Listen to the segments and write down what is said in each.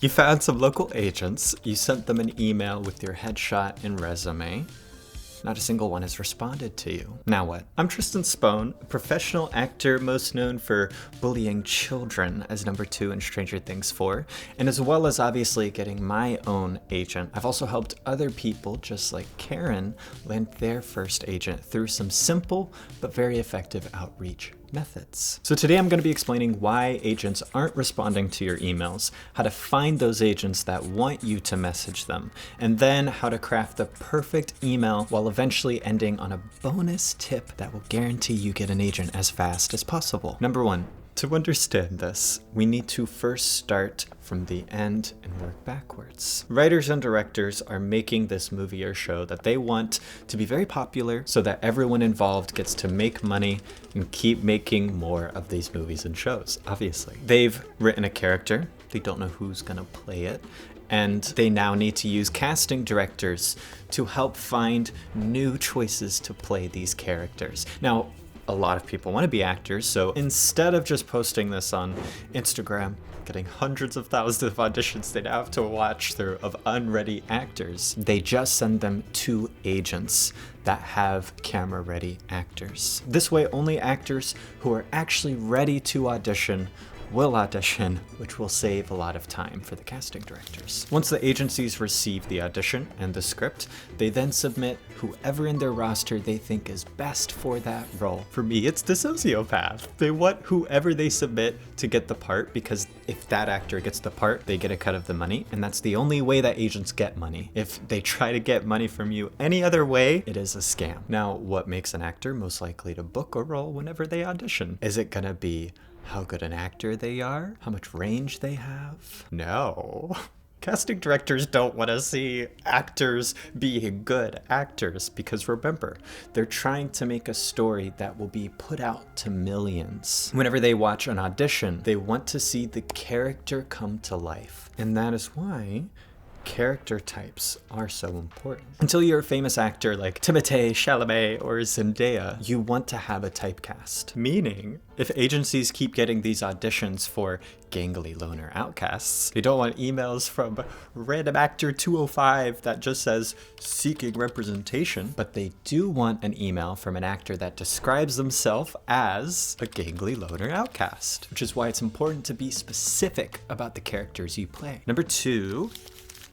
You found some local agents, you sent them an email with your headshot and resume. Not a single one has responded to you. Now what? I'm Tristan Spohn, a professional actor most known for bullying children as number 2 in Stranger Things 4, and as well as obviously getting my own agent. I've also helped other people, just like Karen, land their first agent through some simple but very effective outreach methods. So today I'm going to be explaining why agents aren't responding to your emails, how to find those agents that want you to message them, and then how to craft the perfect email while eventually ending on a bonus tip that will guarantee you get an agent as fast as possible. Number 1. To understand this, we need to first start from the end and work backwards. Writers and directors are making this movie or show that they want to be very popular so that everyone involved gets to make money and keep making more of these movies and shows, obviously. They've written a character, they don't know who's gonna play it, and they now need to use casting directors to help find new choices to play these characters. Now, a lot of people want to be actors, so instead of just posting this on Instagram, getting hundreds of thousands of auditions they now have to watch through of unready actors, they just send them to agents that have camera-ready actors. This way, only actors who are actually ready to audition will audition, which will save a lot of time for the casting directors. Once the agencies receive the audition and the script, they then submit whoever in their roster they think is best for that role. For me, it's the sociopath. They want whoever they submit to get the part, because if that actor gets the part, they get a cut of the money, and that's the only way that agents get money. If they try to get money from you any other way, it is a scam. Now, what makes an actor most likely to book a role whenever they audition? Is it gonna be how good an actor they are? How much range they have? No. Casting directors don't want to see actors being good actors, because remember, they're trying to make a story that will be put out to millions. Whenever they watch an audition, they want to see the character come to life. And that is why character types are so important. Until you're a famous actor like Timothée Chalamet or Zendaya, you want to have a typecast. Meaning, if agencies keep getting these auditions for gangly loner outcasts, they don't want emails from random actor 205 that just says seeking representation, but they do want an email from an actor that describes themselves as a gangly loner outcast, which is why it's important to be specific about the characters you play. Number 2,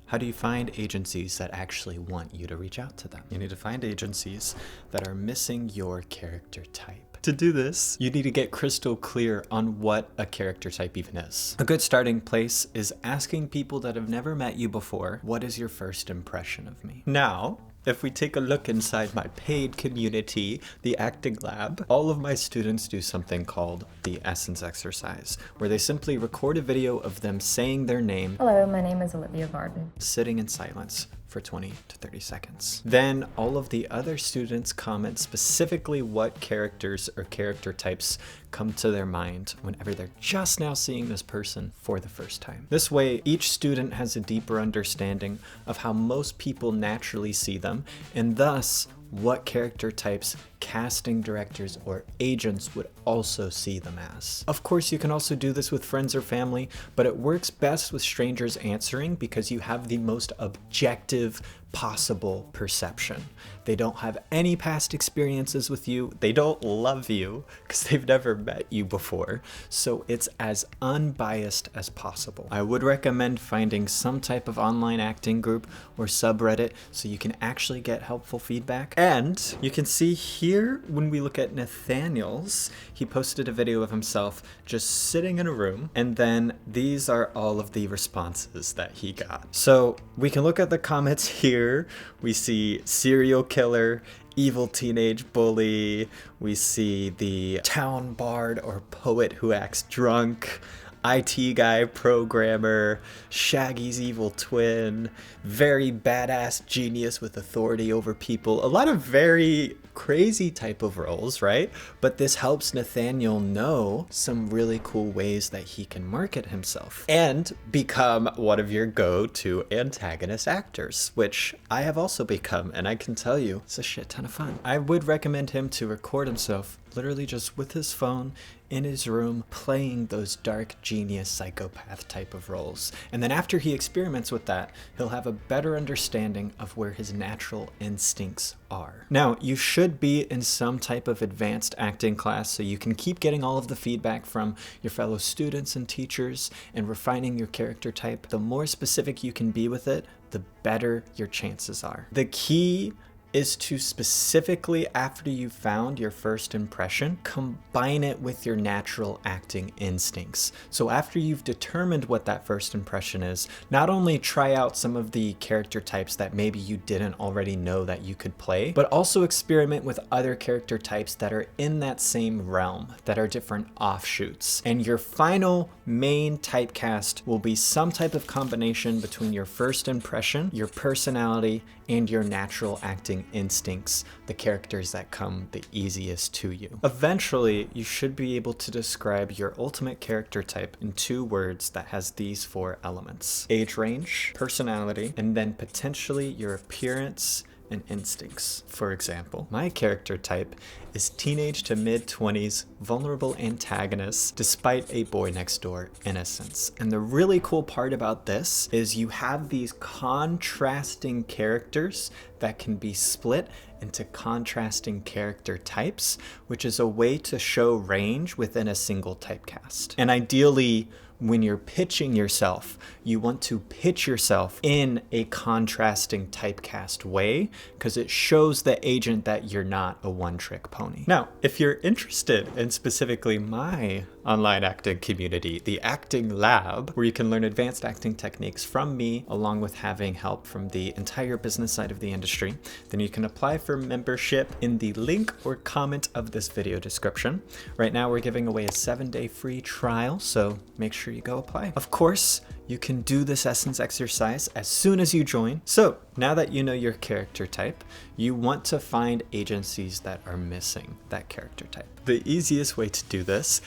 how do you find agencies that actually want you to reach out to them? You need to find agencies that are missing your character type. To do this, you need to get crystal clear on what a character type even is. A good starting place is asking people that have never met you before, what is your first impression of me? Now, if we take a look inside my paid community, the acting lab, all of my students do something called the essence exercise, where they simply record a video of them saying their name. Hello, my name is Olivia Garden. Sitting in silence for 20 to 30 seconds. Then all of the other students comment specifically what characters or character types come to their mind whenever they're just now seeing this person for the first time. This way, each student has a deeper understanding of how most people naturally see them, and thus what character types casting directors or agents would also see them as. Of course, you can also do this with friends or family, but it works best with strangers answering because you have the most objective possible perception. They don't have any past experiences with you. They don't love you because they've never met you before. So it's as unbiased as possible. I would recommend finding some type of online acting group or subreddit so you can actually get helpful feedback. And you can see here when we look at Nathaniel's, he posted a video of himself just sitting in a room, and then these are all of the responses that he got. So we can look at the comments here. We see serial killer, evil teenage bully. We see the town bard or poet who acts drunk, IT guy, programmer, Shaggy's evil twin, very badass genius with authority over people. A lot of very crazy type of roles, right? But this helps Nathaniel know some really cool ways that he can market himself and become one of your go-to antagonist actors, which I have also become, and I can tell you it's a shit ton of fun. I would recommend him to record himself literally just with his phone in his room playing those dark genius psychopath type of roles. And then after he experiments with that, he'll have a better understanding of where his natural instincts are. Now, you should be in some type of advanced acting class so you can keep getting all of the feedback from your fellow students and teachers and refining your character type. The more specific you can be with it, the better your chances are. The key is to specifically, after you've found your first impression, combine it with your natural acting instincts. So after you've determined what that first impression is, not only try out some of the character types that maybe you didn't already know that you could play, but also experiment with other character types that are in that same realm, that are different offshoots. And your final main typecast will be some type of combination between your first impression, your personality, and your natural acting instincts, the characters that come the easiest to you. Eventually, you should be able to describe your ultimate character type in 2 words that has these 4 elements: age range, personality, and then potentially your appearance and instincts. For example, my character type is teenage to mid-20s vulnerable antagonist despite a boy next door innocence. And the really cool part about this is you have these contrasting characters that can be split into contrasting character types, which is a way to show range within a single typecast. And ideally, when you're pitching yourself, you want to pitch yourself in a contrasting typecast way because it shows the agent that you're not a one-trick pony. Now, if you're interested in specifically my online acting community, the Acting Lab, where you can learn advanced acting techniques from me, along with having help from the entire business side of the industry, then you can apply for membership in the link or comment of this video description. Right now, we're giving away a 7-day free trial, so make sure you go apply. Of course, you can do this essence exercise as soon as you join. So now that you know your character type, you want to find agencies that are missing that character type. The easiest way to do this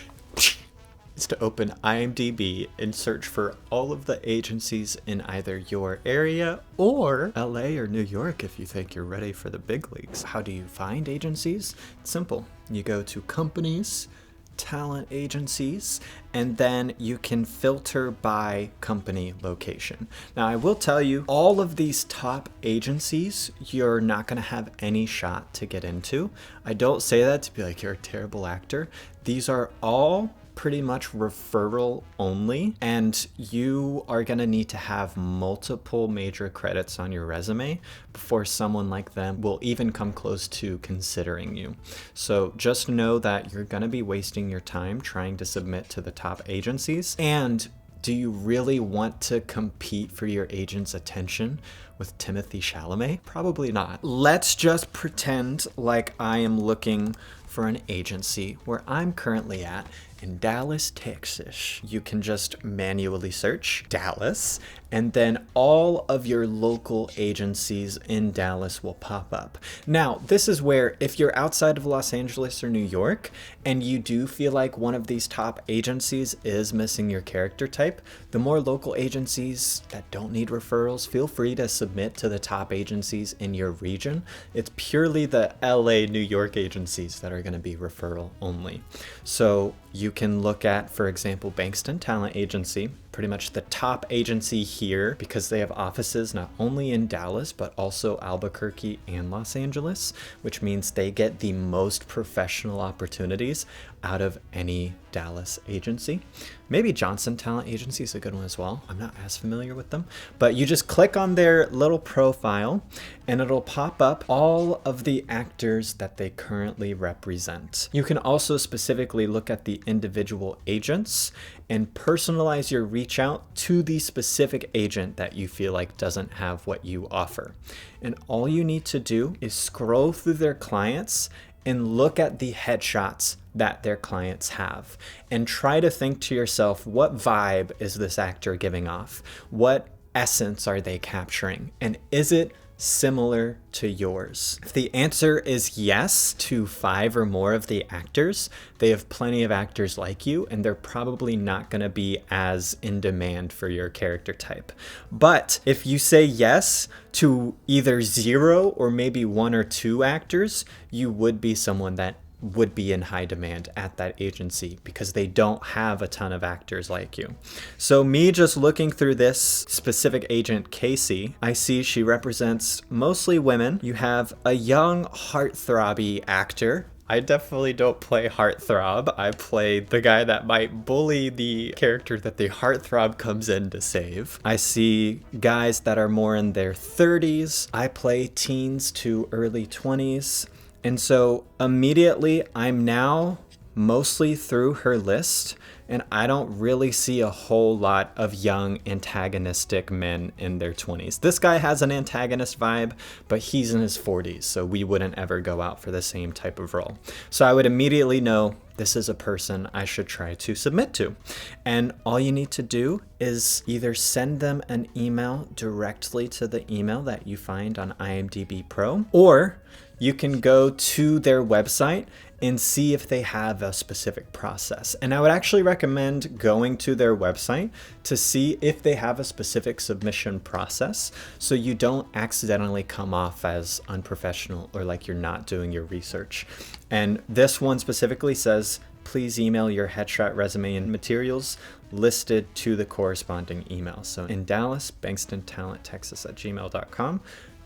is to open IMDb and search for all of the agencies in either your area or LA or New York if you think you're ready for the big leagues. How do you find agencies? It's simple. You go to companies, talent agencies, and then you can filter by company location. Now, I will tell you, all of these top agencies, you're not going to have any shot to get into. I don't say that to be like, you're a terrible actor. These are all pretty much referral only, and you are going to need to have multiple major credits on your resume before someone like them will even come close to considering you. So just know that you're going to be wasting your time trying to submit to the top agencies. And do you really want to compete for your agent's attention with Timothée Chalamet? Probably not. Let's just pretend like I am looking for an agency where I'm currently at in Dallas, Texas. You can just manually search Dallas, and then all of your local agencies in Dallas will pop up. Now, this is where if you're outside of Los Angeles or New York, and you do feel like one of these top agencies is missing your character type, the more local agencies that don't need referrals, feel free to submit to the top agencies in your region. It's purely the LA, New York agencies that are going to be referral only. So you can look at, for example, Bankston Talent Agency, pretty much the top agency here because they have offices not only in Dallas, but also Albuquerque and Los Angeles, which means they get the most professional opportunities out of any Dallas agency. Maybe Johnson Talent Agency is a good one as well. I'm not as familiar with them, but you just click on their little profile and it'll pop up all of the actors that they currently represent. You can also specifically look at the individual agents and personalize your reach out to the specific agent that you feel like doesn't have what you offer. And all you need to do is scroll through their clients and look at the headshots that their clients have and try to think to yourself, what vibe is this actor giving off? What essence are they capturing? And is it similar to yours? If the answer is yes to 5 or more of the actors, they have plenty of actors like you, and they're probably not going to be as in demand for your character type. But if you say yes to either 0 or maybe 1 or 2 actors, you would be someone that would be in high demand at that agency because they don't have a ton of actors like you. So me just looking through this specific agent, Casey, I see she represents mostly women. You have a young heartthrobby actor. I definitely don't play heartthrob. I play the guy that might bully the character that the heartthrob comes in to save. I see guys that are more in their 30s. I play teens to early 20s. And so immediately I'm now mostly through her list, and I don't really see a whole lot of young antagonistic men in their 20s. This guy has an antagonist vibe, but he's in his 40s, so we wouldn't ever go out for the same type of role. So I would immediately know this is a person I should try to submit to. And all you need to do is either send them an email directly to the email that you find on IMDb Pro, or you can go to their website and see if they have a specific process. And I would actually recommend going to their website to see if they have a specific submission process, so you don't accidentally come off as unprofessional or like you're not doing your research. And this one specifically says, please email your headshot, resume, and materials listed to the corresponding email. So in Dallas, BangstonTalentTexas@gmail.com.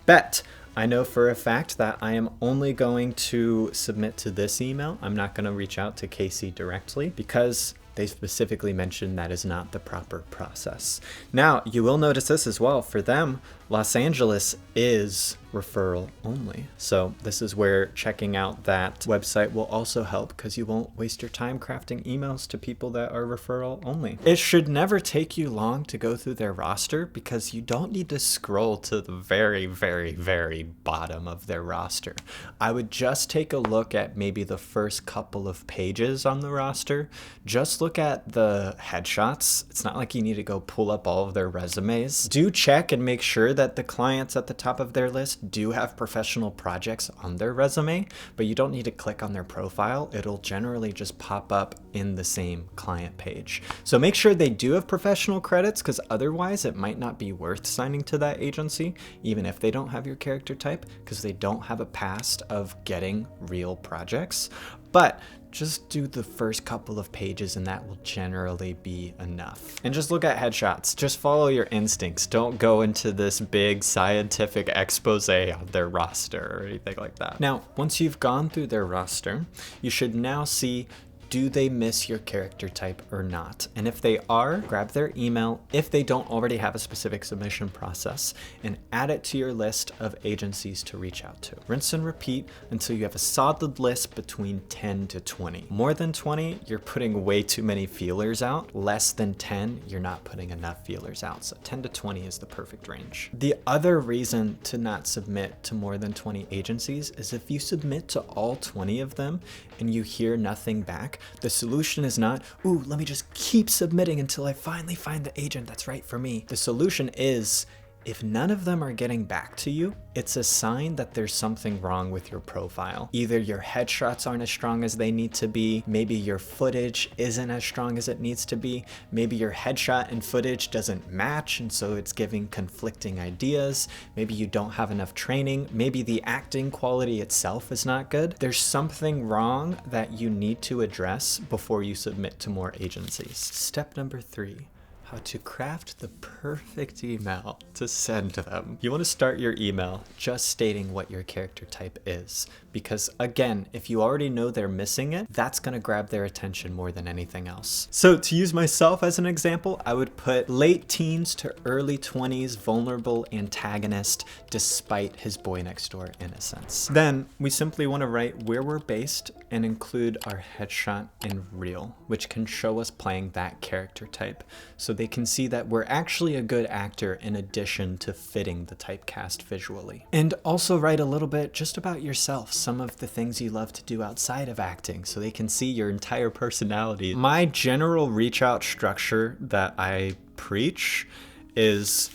Bet. I know for a fact that I am only going to submit to this email. I'm not going to reach out to Casey directly because they specifically mentioned that is not the proper process. Now, you will notice this as well. For them, Los Angeles is referral only. So this is where checking out that website will also help, because you won't waste your time crafting emails to people that are referral only. It should never take you long to go through their roster, because you don't need to scroll to the very, very, very bottom of their roster. I would just take a look at maybe the first couple of pages on the roster. Just look at the headshots. It's not like you need to go pull up all of their resumes. Do check and make sure that the clients at the top of their list do have professional projects on their resume, but you don't need to click on their profile. It'll generally just pop up in the same client page. So make sure they do have professional credits, because otherwise it might not be worth signing to that agency, even if they don't have your character type, because they don't have a past of getting real projects. But just do the first couple of pages and that will generally be enough. And just look at headshots. Just follow your instincts. Don't go into this big scientific expose on their roster or anything like that. Now, once you've gone through their roster, you should now see, do they miss your character type or not? And if they are, grab their email if they don't already have a specific submission process, and add it to your list of agencies to reach out to. Rinse and repeat until you have a solid list between 10 to 20. More than 20, you're putting way too many feelers out. Less than 10, you're not putting enough feelers out. So 10 to 20 is the perfect range. The other reason to not submit to more than 20 agencies is if you submit to all 20 of them and you hear nothing back, the solution is not, ooh, let me just keep submitting until I finally find the agent that's right for me. The solution is, if none of them are getting back to you, it's a sign that there's something wrong with your profile. Either your headshots aren't as strong as they need to be, maybe your footage isn't as strong as it needs to be, maybe your headshot and footage doesn't match and so it's giving conflicting ideas, maybe you don't have enough training, maybe the acting quality itself is not good. There's something wrong that you need to address before you submit to more agencies. Step number 3. How to craft the perfect email to send to them. You want to start your email just stating what your character type is, because again, if you already know they're missing it, that's going to grab their attention more than anything else. So to use myself as an example, I would put late teens to early 20s vulnerable antagonist despite his boy next door innocence. Then we simply want to write where we're based and include our headshot and reel, which can show us playing that character type, so they can see that we're actually a good actor in addition to fitting the typecast visually. And also write a little bit just about yourself, some of the things you love to do outside of acting, so they can see your entire personality. My general reach out structure that I preach is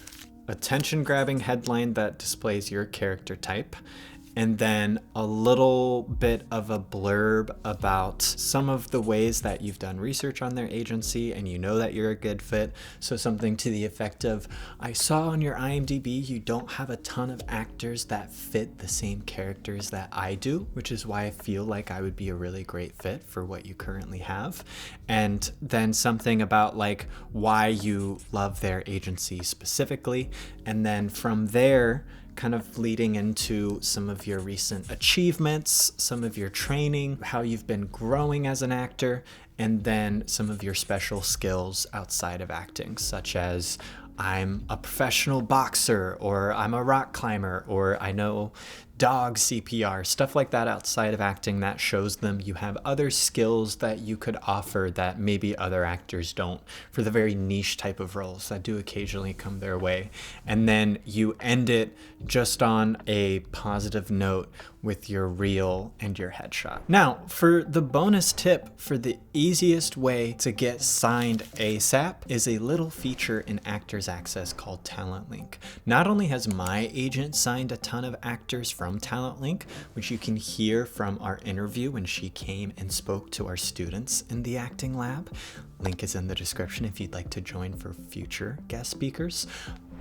attention grabbing headline that displays your character type, and then a little bit of a blurb about some of the ways that you've done research on their agency and you know that you're a good fit. So something to the effect of, I saw on your IMDb you don't have a ton of actors that fit the same characters that I do, which is why I feel like I would be a really great fit for what you currently have. And then something about like why you love their agency specifically. And then from there, kind of leading into some of your recent achievements, some of your training, how you've been growing as an actor, and then some of your special skills outside of acting, such as I'm a professional boxer, or I'm a rock climber, or I know dog CPR, stuff like that outside of acting that shows them you have other skills that you could offer that maybe other actors don't for the very niche type of roles that do occasionally come their way. And then you end it just on a positive note with your reel and your headshot. Now, for the bonus tip for the easiest way to get signed ASAP is a little feature in Actors Access called Talent Link. Not only has my agent signed a ton of actors from Talent Link, which you can hear from our interview when she came and spoke to our students in the acting lab. Link is in the description if you'd like to join for future guest speakers.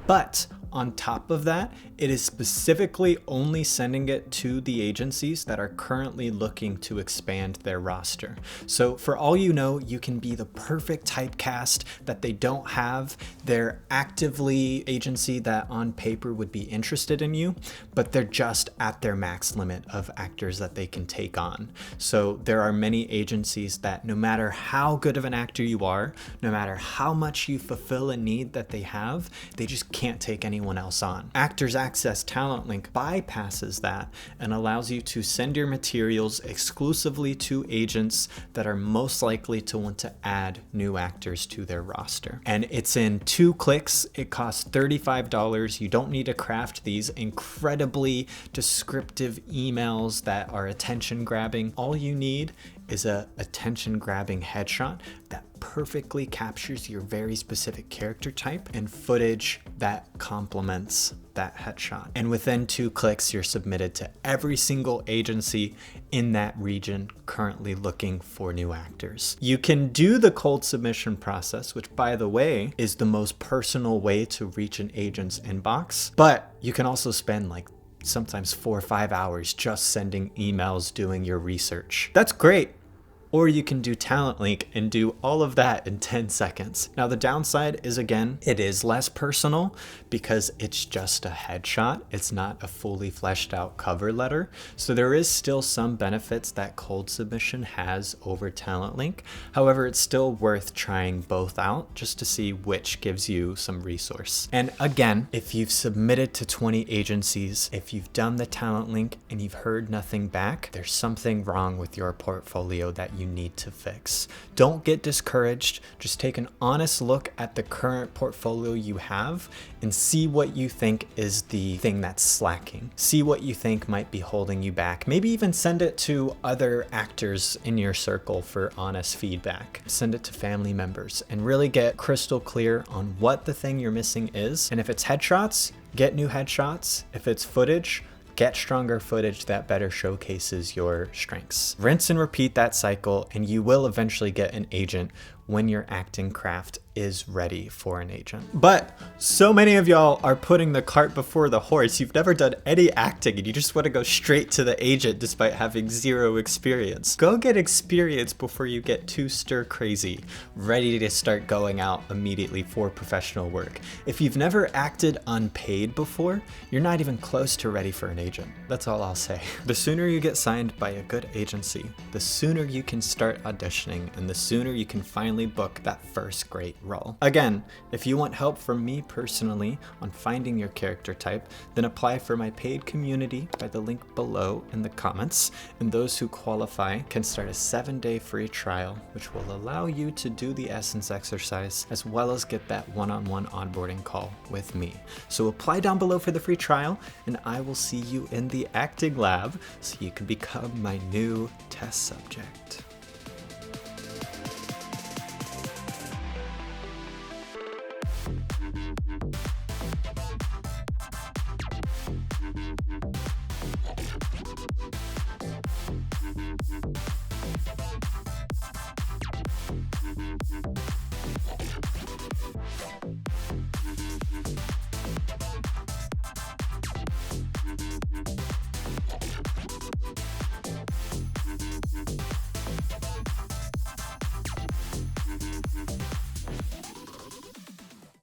But on top of that, it is specifically only sending it to the agencies that are currently looking to expand their roster. So for all you know, you can be the perfect typecast that they don't have. They're actively agency that on paper would be interested in you, but they're just at their max limit of actors that they can take on. So there are many agencies that no matter how good of an actor you are, no matter how much you fulfill a need that they have, they just can't take anyone else on. Actors Access Talent Link bypasses that and allows you to send your materials exclusively to agents that are most likely to want to add new actors to their roster. And it's in 2 clicks. It costs $35. You don't need to craft these incredibly descriptive emails that are attention grabbing. All you need is a attention grabbing headshot that perfectly captures your very specific character type and footage that complements that headshot. And within 2 clicks, you're submitted to every single agency in that region currently looking for new actors. You can do the cold submission process, which by the way, is the most personal way to reach an agent's inbox, but you can also spend like sometimes 4 or 5 hours just sending emails, doing your research. That's great. Or you can do Talent Link and do all of that in 10 seconds. Now the downside is, again, it is less personal because it's just a headshot. It's not a fully fleshed out cover letter. So there is still some benefits that cold submission has over Talent Link. However, it's still worth trying both out just to see which gives you some resource. And again, if you've submitted to 20 agencies, if you've done the Talent Link and you've heard nothing back, there's something wrong with your portfolio that you need to fix. Don't get discouraged. Just take an honest look at the current portfolio you have and see what you think is the thing that's slacking. See what you think might be holding you back. Maybe even send it to other actors in your circle for honest feedback. Send it to family members and really get crystal clear on what the thing you're missing is. And if it's headshots, get new headshots. If it's footage, get stronger footage that better showcases your strengths. Rinse and repeat that cycle, and you will eventually get an agent when your acting craft is ready for an agent. But so many of y'all are putting the cart before the horse. You've never done any acting and you just want to go straight to the agent despite having 0 experience. Go get experience before you get too stir crazy, ready to start going out immediately for professional work. If you've never acted unpaid before, you're not even close to ready for an agent. That's all I'll say. The sooner you get signed by a good agency, the sooner you can start auditioning and the sooner you can finally book that first great role. Again, if you want help from me personally on finding your character type, then apply for my paid community by the link below in the comments, and those who qualify can start a 7-day free trial, which will allow you to do the essence exercise as well as get that one-on-one onboarding call with me. So apply down below for the free trial, and I will see you in the acting lab so you can become my new test subject.